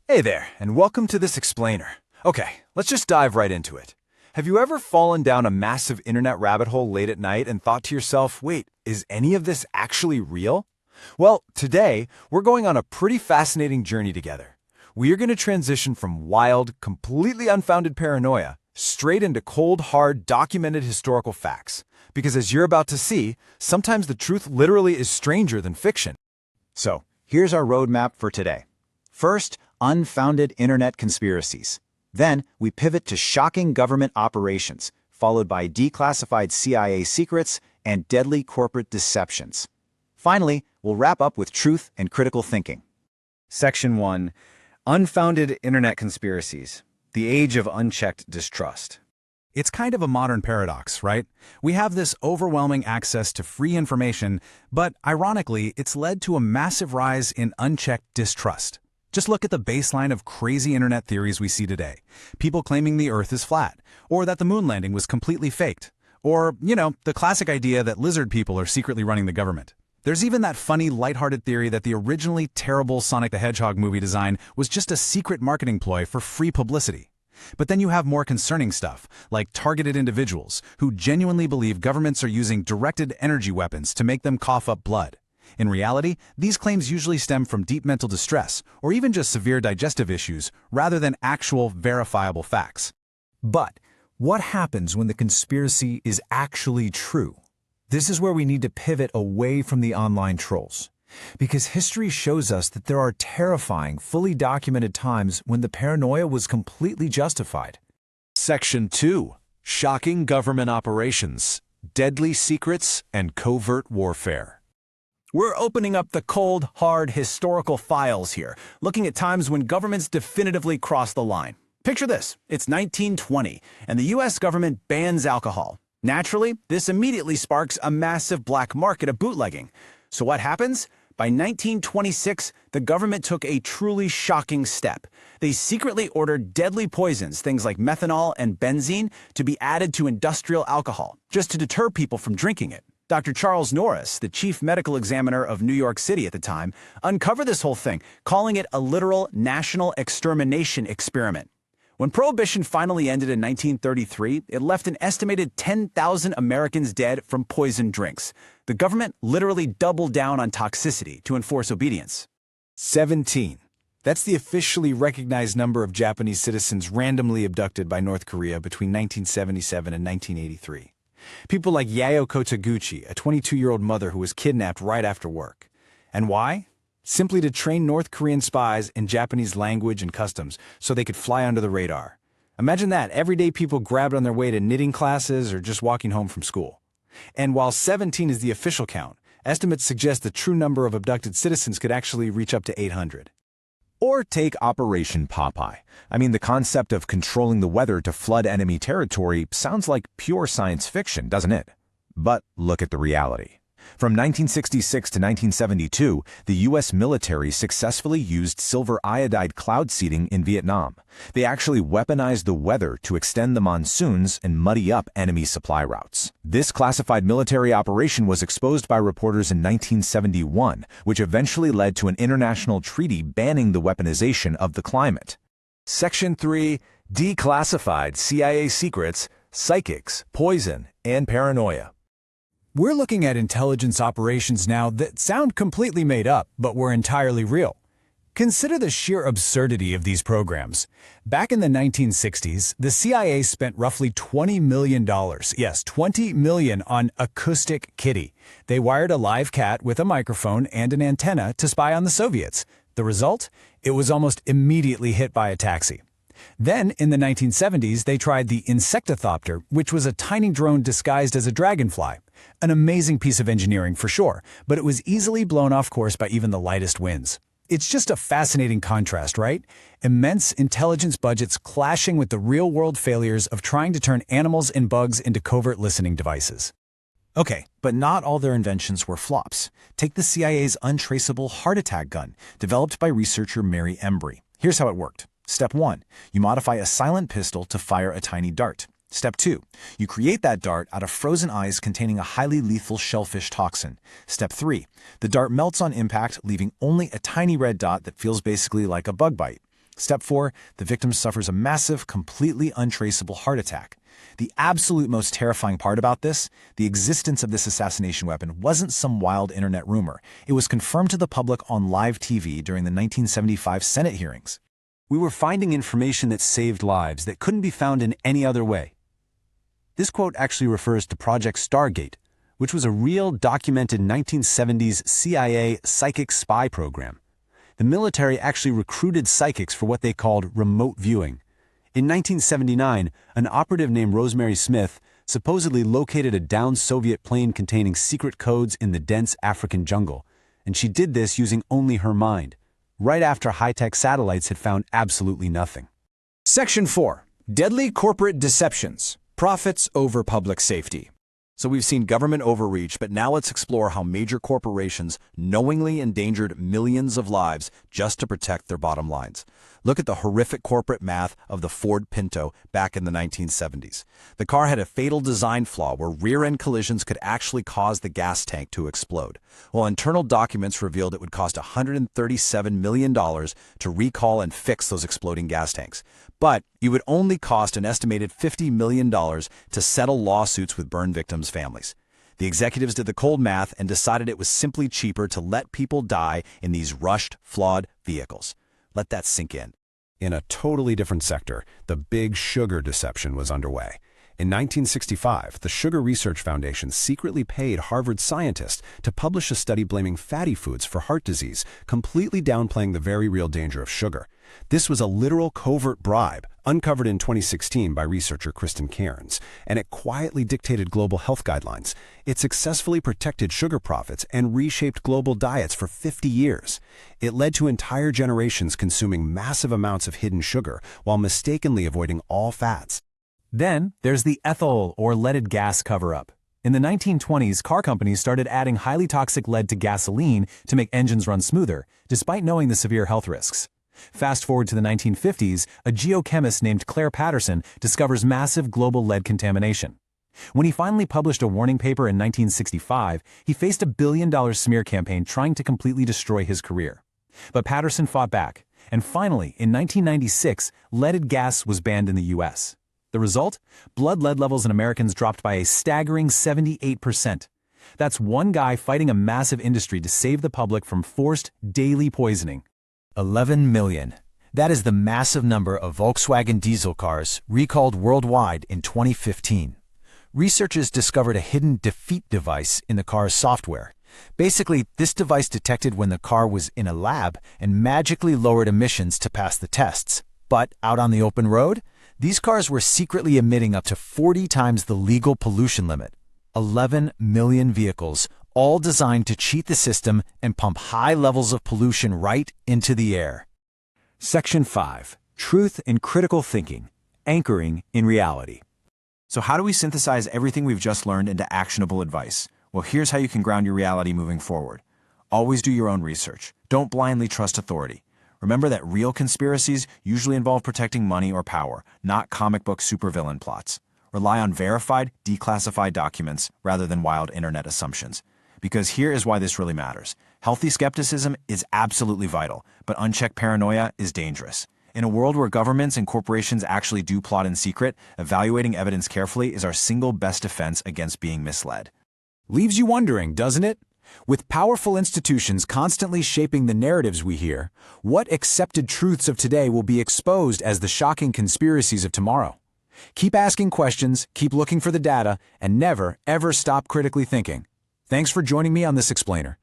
Hey there, and welcome to this explainer. Okay, let's just dive right into it. Have you ever fallen down a massive internet rabbit hole late at night and thought to yourself, wait, is any of this actually real? Well, today, we're going on a pretty fascinating journey together. We are going to transition from wild, completely unfounded paranoia straight into cold, hard, documented historical facts. Because as you're about to see, sometimes the truth literally is stranger than fiction. So, here's our roadmap for today. First, unfounded internet conspiracies. Then, we pivot to shocking government operations, followed by declassified CIA secrets and deadly corporate deceptions. Finally, we'll wrap up with truth and critical thinking. Section 1. Unfounded Internet Conspiracies. The Age of Unchecked Distrust. It's kind of a modern paradox, right? We have this overwhelming access to free information, but ironically, it's led to a massive rise in unchecked distrust. Just look at the baseline of crazy internet theories we see today. People claiming the Earth is flat, or that the moon landing was completely faked, or, the classic idea that lizard people are secretly running the government. There's even that funny, lighthearted theory that the originally terrible Sonic the Hedgehog movie design was just a secret marketing ploy for free publicity. But then you have more concerning stuff, like targeted individuals who genuinely believe governments are using directed energy weapons to make them cough up blood. In reality, these claims usually stem from deep mental distress or even just severe digestive issues rather than actual verifiable facts. But what happens when the conspiracy is actually true? This is where we need to pivot away from the online trolls. Because history shows us that there are terrifying, fully documented times when the paranoia was completely justified. Section 2. Shocking government operations, deadly secrets, and covert warfare. We're opening up the cold, hard historical files here, looking at times when governments definitively crossed the line. Picture this, it's 1920, and the US government bans alcohol. Naturally, this immediately sparks a massive black market of bootlegging. So what happens? By 1926, the government took a truly shocking step. They secretly ordered deadly poisons, things like methanol and benzene, to be added to industrial alcohol, just to deter people from drinking it. Dr. Charles Norris, the chief medical examiner of New York City at the time, uncovered this whole thing, calling it a literal national extermination experiment. When Prohibition finally ended in 1933, it left an estimated 10,000 Americans dead from poisoned drinks. The government literally doubled down on toxicity to enforce obedience. 17. That's the officially recognized number of Japanese citizens randomly abducted by North Korea between 1977 and 1983. People like Yayoko Taguchi, a 22-year-old mother who was kidnapped right after work. And why? Simply to train North Korean spies in Japanese language and customs so they could fly under the radar. Imagine that, everyday people grabbed on their way to knitting classes or just walking home from school. And while 17 is the official count, estimates suggest the true number of abducted citizens could actually reach up to 800. Or take Operation Popeye. The concept of controlling the weather to flood enemy territory sounds like pure science fiction, doesn't it? But look at the reality. From 1966 to 1972, the U.S. military successfully used silver iodide cloud seeding in Vietnam. They actually weaponized the weather to extend the monsoons and muddy up enemy supply routes. This classified military operation was exposed by reporters in 1971, which eventually led to an international treaty banning the weaponization of the climate. Section 3. Declassified CIA secrets, psychics, poison, and paranoia. We're looking at intelligence operations now that sound completely made up, but were entirely real. Consider the sheer absurdity of these programs. Back in the 1960s, the CIA spent roughly $20 million, yes, $20 million on Acoustic Kitty. They wired a live cat with a microphone and an antenna to spy on the Soviets. The result? It was almost immediately hit by a taxi. Then, in the 1970s, they tried the Insectothopter, which was a tiny drone disguised as a dragonfly. An amazing piece of engineering for sure, but it was easily blown off course by even the lightest winds. It's just a fascinating contrast, right? Immense intelligence budgets clashing with the real-world failures of trying to turn animals and bugs into covert listening devices. Okay, but not all their inventions were flops. Take the CIA's untraceable heart attack gun, developed by researcher Mary Embry. Here's how it worked. Step 1. You modify a silent pistol to fire a tiny dart. Step 2. You create that dart out of frozen ice containing a highly lethal shellfish toxin. Step 3. The dart melts on impact, leaving only a tiny red dot that feels basically like a bug bite. Step 4, the victim suffers a massive, completely untraceable heart attack. The absolute most terrifying part about this, the existence of this assassination weapon wasn't some wild internet rumor. It was confirmed to the public on live TV during the 1975 Senate hearings. We were finding information that saved lives that couldn't be found in any other way. This quote actually refers to Project Stargate, which was a real documented 1970s CIA psychic spy program. The military actually recruited psychics for what they called remote viewing. In 1979, an operative named Rosemary Smith supposedly located a downed Soviet plane containing secret codes in the dense African jungle, and she did this using only her mind, right after high-tech satellites had found absolutely nothing. Section 4. Deadly Corporate Deceptions. Profits over public safety. So we've seen government overreach, but now let's explore how major corporations knowingly endangered millions of lives just to protect their bottom lines. Look at the horrific corporate math of the Ford Pinto back in the 1970s. The car had a fatal design flaw where rear-end collisions could actually cause the gas tank to explode. While internal documents revealed it would cost $137 million to recall and fix those exploding gas tanks. But it would only cost an estimated $50 million to settle lawsuits with burn victims' families. The executives did the cold math and decided it was simply cheaper to let people die in these rushed, flawed vehicles. Let that sink in. In a totally different sector, the big sugar deception was underway. In 1965, the Sugar Research Foundation secretly paid Harvard scientists to publish a study blaming fatty foods for heart disease, completely downplaying the very real danger of sugar. This was a literal covert bribe, uncovered in 2016 by researcher Kristen Cairns, and it quietly dictated global health guidelines. It successfully protected sugar profits and reshaped global diets for 50 years. It led to entire generations consuming massive amounts of hidden sugar while mistakenly avoiding all fats. Then there's the ethyl or leaded gas cover-up. In the 1920s, car companies started adding highly toxic lead to gasoline to make engines run smoother, despite knowing the severe health risks. Fast forward to the 1950s, a geochemist named Claire Patterson discovers massive global lead contamination. When he finally published a warning paper in 1965, he faced a $1 billion smear campaign trying to completely destroy his career. But Patterson fought back, and finally, in 1996, leaded gas was banned in the U.S. The result? Blood lead levels in Americans dropped by a staggering 78%. That's one guy fighting a massive industry to save the public from forced daily poisoning. 11 million. That is the massive number of Volkswagen diesel cars recalled worldwide in 2015. Researchers discovered a hidden defeat device in the car's software. Basically, this device detected when the car was in a lab and magically lowered emissions to pass the tests. But out on the open road, these cars were secretly emitting up to 40 times the legal pollution limit. 11 million vehicles, all designed to cheat the system and pump high levels of pollution right into the air. Section 5. Truth in Critical Thinking. Anchoring in Reality. So how do we synthesize everything we've just learned into actionable advice? Well, here's how you can ground your reality moving forward. Always do your own research. Don't blindly trust authority. Remember that real conspiracies usually involve protecting money or power, not comic book supervillain plots. Rely on verified, declassified documents rather than wild internet assumptions. Because here is why this really matters. Healthy skepticism is absolutely vital, but unchecked paranoia is dangerous. In a world where governments and corporations actually do plot in secret, evaluating evidence carefully is our single best defense against being misled. Leaves you wondering, doesn't it? With powerful institutions constantly shaping the narratives we hear, what accepted truths of today will be exposed as the shocking conspiracies of tomorrow? Keep asking questions, keep looking for the data, and never, ever stop critically thinking. Thanks for joining me on this explainer.